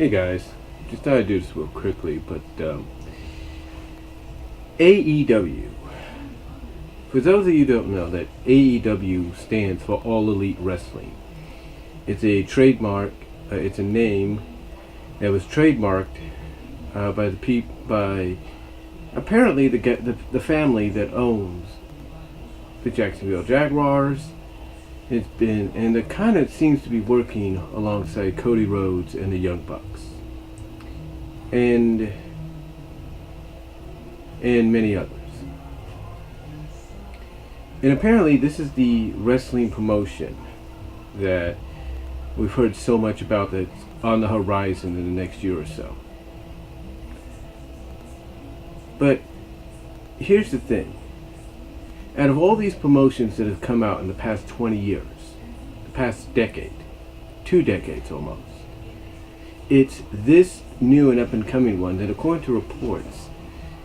Hey guys, just thought I'd do this real quickly, but AEW. For those of you who don't know, that AEW stands for All Elite Wrestling. It's a trademark. It's a name that was trademarked by apparently the family that owns the Jacksonville Jaguars. It's been, and it kind of seems to be working alongside Cody Rhodes and the Young Bucks, and many others. And apparently, this is the wrestling promotion that we've heard so much about that's on the horizon in the next year or so. But here's the thing. Out of all these promotions that have come out in the past 20 years, the past decade, 2 decades almost, it's this new and up-and-coming one that, according to reports,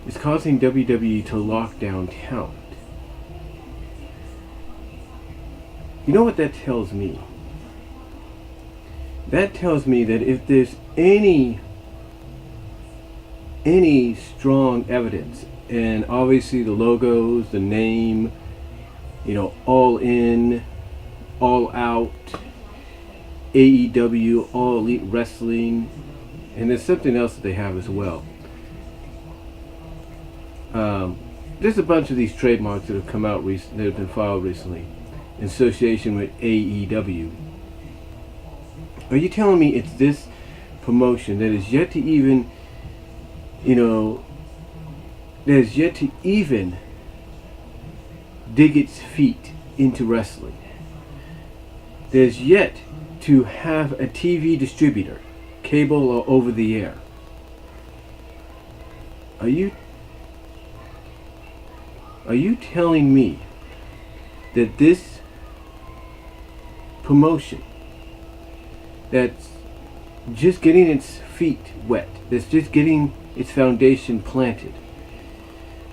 is causing WWE to lock down talent. You know what that tells me? That tells me that if there's any strong evidence, and obviously the logos, the name, All In, All Out, AEW, All Elite Wrestling, and there's something else that they have as well. There's a bunch of these trademarks that have come out that have been filed recently in association with AEW. Are you telling me it's this promotion that is yet to even, that is yet to even dig its feet into wrestling, that is yet to have a TV distributor, cable or over the air? Are you telling me that this promotion that's just getting its feet wet, that's just getting its foundation planted,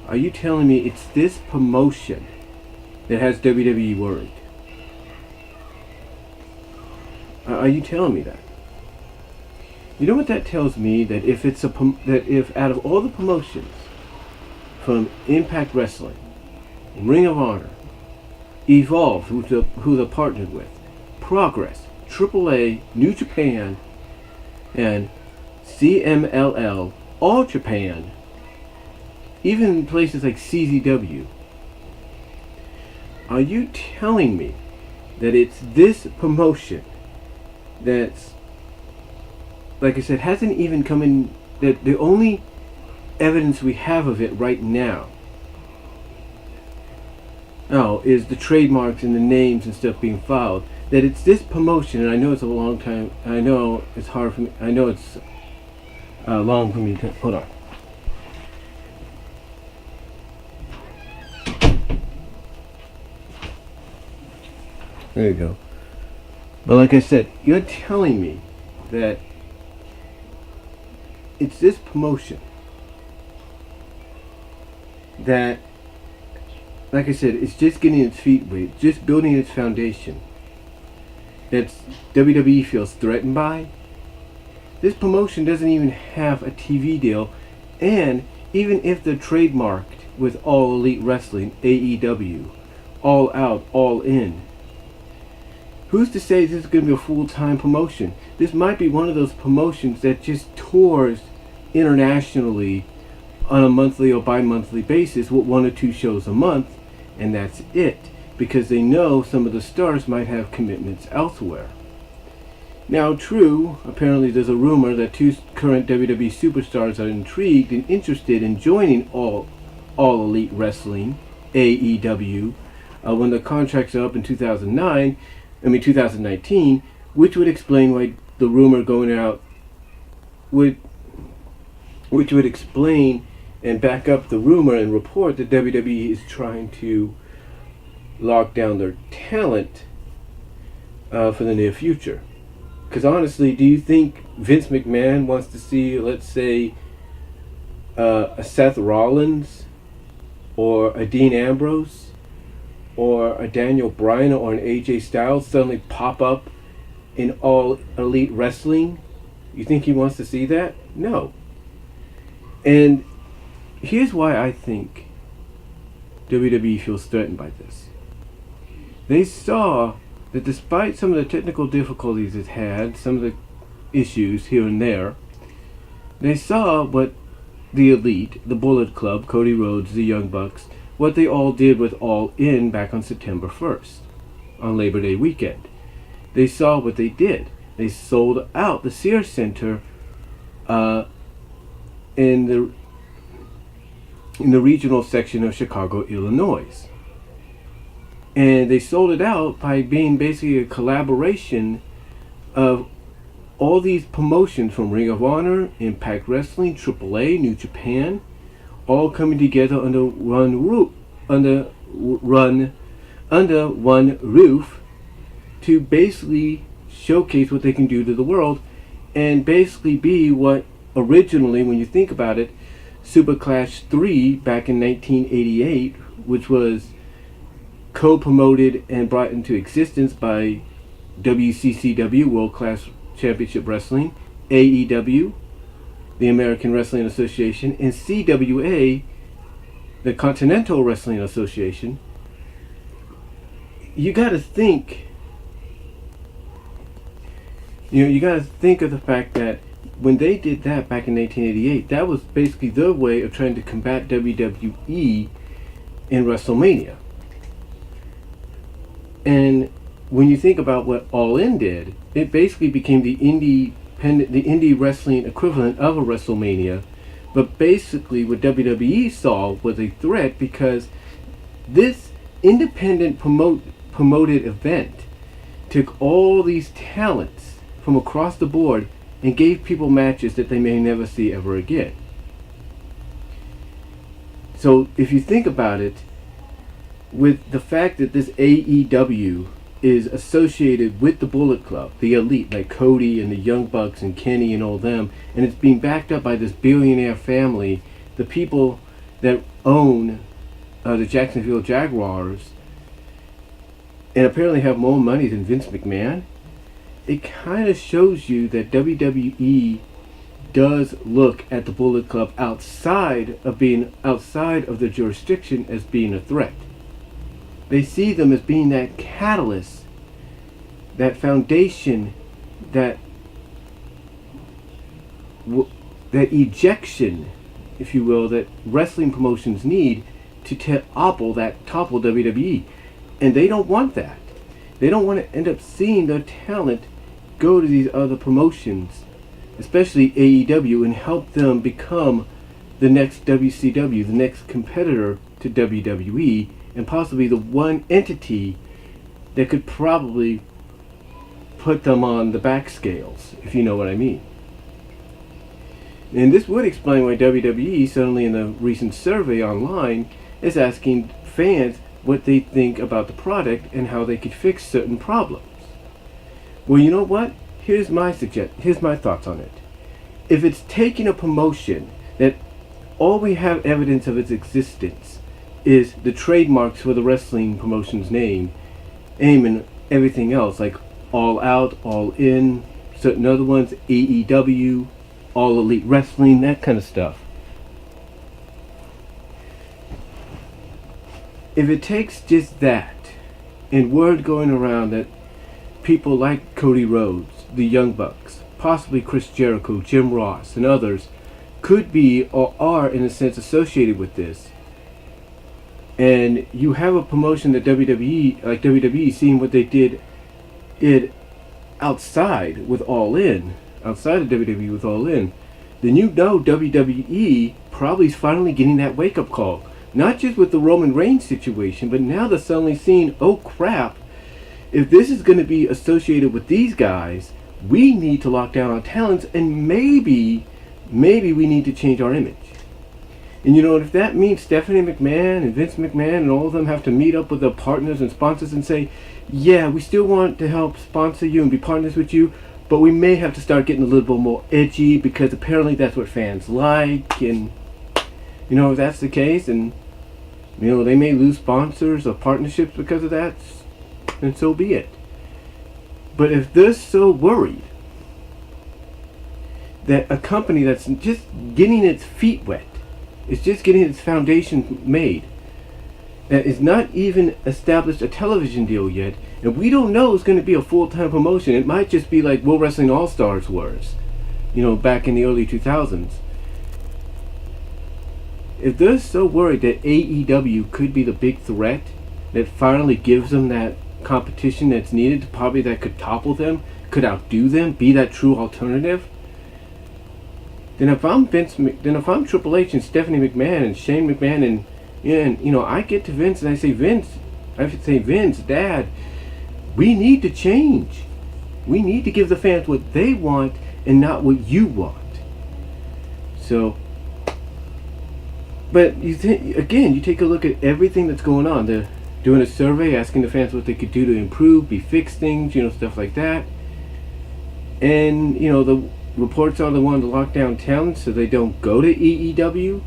are you telling me it's this promotion that has WWE worried? Are you telling me that? You know what that tells me? That if out of all the promotions, from Impact Wrestling, Ring of Honor, Evolve, who they're partnered with, Progress, AAA, New Japan, and CMLL, All Japan, even places like CZW, are you telling me that it's this promotion that's, like I said, hasn't even come in, that the only evidence we have of it right now is the trademarks and the names and stuff being filed, that it's this promotion? And I know it's a long time, I know it's hard for me, I know it's long for me to, hold on. There you go. But like I said, you're telling me that it's this promotion that, like I said, it's just getting its feet wet, just building its foundation, that's WWE feels threatened by. This promotion doesn't even have a TV deal, and even if they're trademarked with All Elite Wrestling, AEW, All Out, All In, who's to say this is going to be a full-time promotion? This might be one of those promotions that just tours internationally on a monthly or bi-monthly basis with 1 or 2 shows a month, and that's it, because they know some of the stars might have commitments elsewhere. Now, true, apparently there's a rumor that 2 current WWE superstars are intrigued and interested in joining All Elite Wrestling, AEW, when the contracts are up in 2019, which would explain why the rumor going out which would explain and back up the rumor and report that WWE is trying to lock down their talent for the near future. Because honestly, do you think Vince McMahon wants to see, let's say, a Seth Rollins or a Dean Ambrose or a Daniel Bryan or an AJ Styles suddenly pop up in All Elite Wrestling You think he wants to see that? No. And here's why I think WWE feels threatened by this. They saw that despite some of the technical difficulties it had, some of the issues here and there, they saw what the Elite, the Bullet Club, Cody Rhodes, the Young Bucks, what they all did with All In back on September 1st, on Labor Day weekend. They saw what they did. They sold out the Sears Center in the regional section of Chicago, Illinois. And they sold it out by being basically a collaboration of all these promotions from Ring of Honor, Impact Wrestling, AAA, New Japan, all coming together under one roof to basically showcase what they can do to the world, and basically be what originally, when you think about it, Super Clash 3 back in 1988, which was co-promoted and brought into existence by WCCW, World Class Championship Wrestling, AEW, the American Wrestling Association, and CWA, the Continental Wrestling Association. You gotta think, you gotta think of the fact that when they did that back in 1988, that was basically their way of trying to combat WWE in WrestleMania. And when you think about what All In did, it basically became the indie wrestling equivalent of a WrestleMania. But basically what WWE saw was a threat, because this independent promoted event took all these talents from across the board and gave people matches that they may never see ever again. So if you think about it, with the fact that this AEW is associated with the Bullet Club, the Elite, like Cody and the Young Bucks and Kenny and all them, and it's being backed up by this billionaire family, the people that own the Jacksonville Jaguars, and apparently have more money than Vince McMahon, it kind of shows you that WWE does look at the Bullet Club outside of their jurisdiction as being a threat. They see them as being that catalyst, that foundation, that ejection, if you will, that wrestling promotions need to topple WWE. And they don't want that. They don't want to end up seeing their talent go to these other promotions, especially AEW, and help them become the next WCW, the next competitor to WWE, and possibly the one entity that could probably put them on the back scales, if you know what I mean. And this would explain why WWE suddenly in the recent survey online is asking fans what they think about the product and how they could fix certain problems. Well, you know what? Here's my thoughts on it. If it's taking a promotion that all we have evidence of its existence is the trademarks for the wrestling promotion's name, and everything else, like All Out, All In, certain other ones, AEW, All Elite Wrestling, that kind of stuff. If it takes just that, and word going around that people like Cody Rhodes, the Young Bucks, possibly Chris Jericho, Jim Ross, and others could be or are in a sense associated with this, and you have a promotion that WWE, seeing what they did outside with All In, outside of WWE with All In, then you know WWE probably is finally getting that wake-up call. Not just with the Roman Reigns situation, but now they're suddenly seeing, oh crap, if this is going to be associated with these guys, we need to lock down our talents, and maybe we need to change our image. And if that means Stephanie McMahon and Vince McMahon and all of them have to meet up with their partners and sponsors and say, yeah, we still want to help sponsor you and be partners with you, but we may have to start getting a little bit more edgy because apparently that's what fans like. And if that's the case, and they may lose sponsors or partnerships because of that, and so be it. But if they're so worried that a company that's just getting its feet wet, it's just getting its foundation made, that is not even established a television deal yet, and we don't know it's going to be a full-time promotion. It might just be like World Wrestling All-Stars was, back in the early 2000s. If they're so worried that AEW could be the big threat that finally gives them that competition that's needed, probably that could topple them, could outdo them, be that true alternative, then if I'm Triple H and Stephanie McMahon and Shane McMahon and I get to Vince and I say, Vince, Dad, we need to change. We need to give the fans what they want and not what you want. So, but you take a look at everything that's going on. They're doing a survey asking the fans what they could do to improve, fix things, stuff like that. And, the reports are they wanted to lock down talent so they don't go to AEW.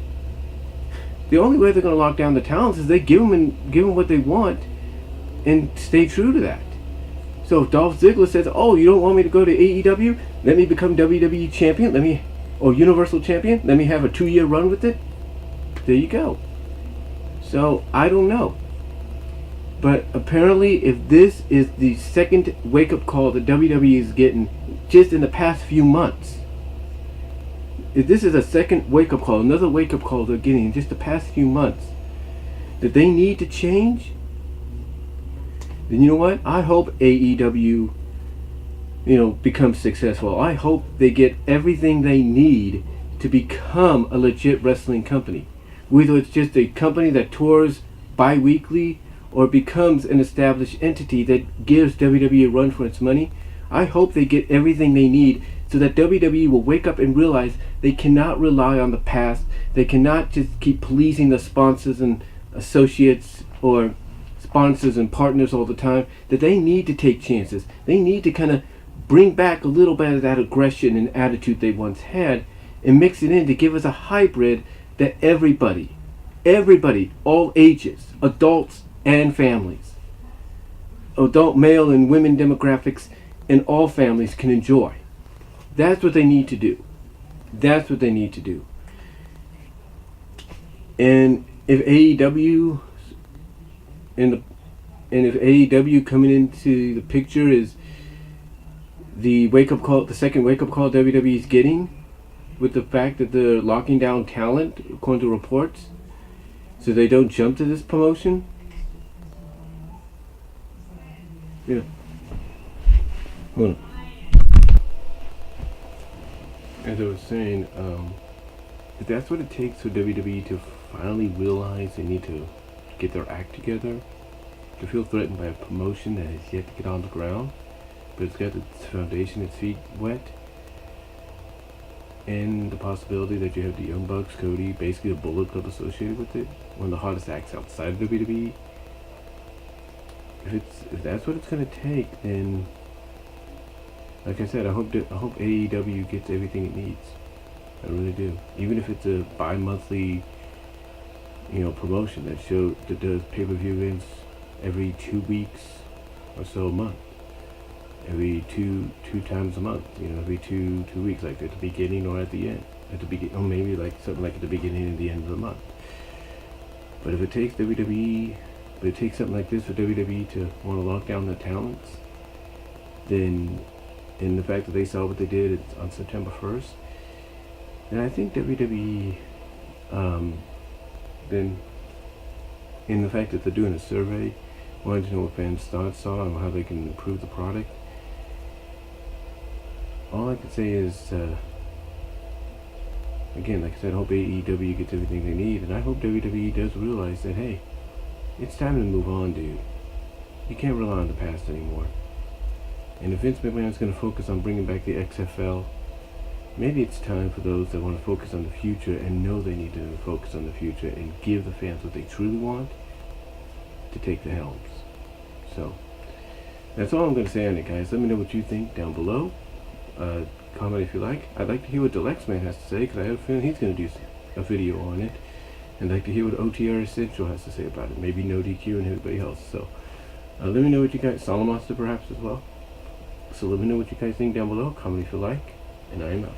The only way they're going to lock down the talents is they give them what they want and stay true to that. So if Dolph Ziggler says, "Oh, you don't want me to go to AEW? Let me become WWE champion. Or Universal champion. Let me have a 2-year run with it." There you go. So I don't know, but apparently, if this is the second wake-up call that WWE is getting just in the past few months, if this is a second wake-up call, another wake-up call they're getting in just the past few months, that they need to change, then you know what? I hope AEW, becomes successful. I hope they get everything they need to become a legit wrestling company. Whether it's just a company that tours bi-weekly or becomes an established entity that gives WWE a run for its money, I hope they get everything they need so that WWE will wake up and realize they cannot rely on the past. They cannot just keep pleasing the sponsors and associates or sponsors and partners all the time, that they need to take chances. They need to kind of bring back a little bit of that aggression and attitude they once had and mix it in to give us a hybrid that everybody, all ages, adults and families, adult male and women demographics, and all families can enjoy. That's what they need to do. That's what they need to do. And if AEW coming into the picture is the wake-up call, the second wake-up call WWE is getting, with the fact that they're locking down talent, according to reports, so they don't jump to this promotion. Yeah. Hold on. As I was saying, if that's what it takes for WWE to finally realize they need to get their act together, to feel threatened by a promotion that has yet to get on the ground, but it's got its foundation, its feet wet, and the possibility that you have the Young Bucks, Cody, basically a Bullet Club associated with it, one of the hottest acts outside of WWE. If that's what it's gonna take, then, like I said, I hope AEW gets everything it needs. I really do. Even if it's a bi-monthly, promotion that does pay-per-view events every 2 weeks or so a month. Every two times a month, every two weeks, like at the beginning or at the end, or maybe like something like at the beginning and the end of the month. But if it takes something like this for WWE to want to lock down the talents, then, in the fact that they saw what they did on September 1st, then I think WWE, then, in the fact that they're doing a survey, wanting to know what fans' thoughts are on how they can improve the product. All I can say is, again, like I said, I hope AEW gets everything they need, and I hope WWE does realize that, hey, it's time to move on, dude. You can't rely on the past anymore. And if Vince McMahon is going to focus on bringing back the XFL, maybe it's time for those that want to focus on the future and know they need to focus on the future and give the fans what they truly want, to take the helms. So, that's all I'm going to say on it, guys. Let me know what you think down below. Comment if you like. I'd like to hear what Dalyxman has to say, because I have a feeling he's going to do a video on it. And I'd like to hear what OTR Essential has to say about it. Maybe No DQ and everybody else. So, let me know what you guys, Solomonster perhaps as well. So let me know what you guys think down below. Comment if you like. And I am out.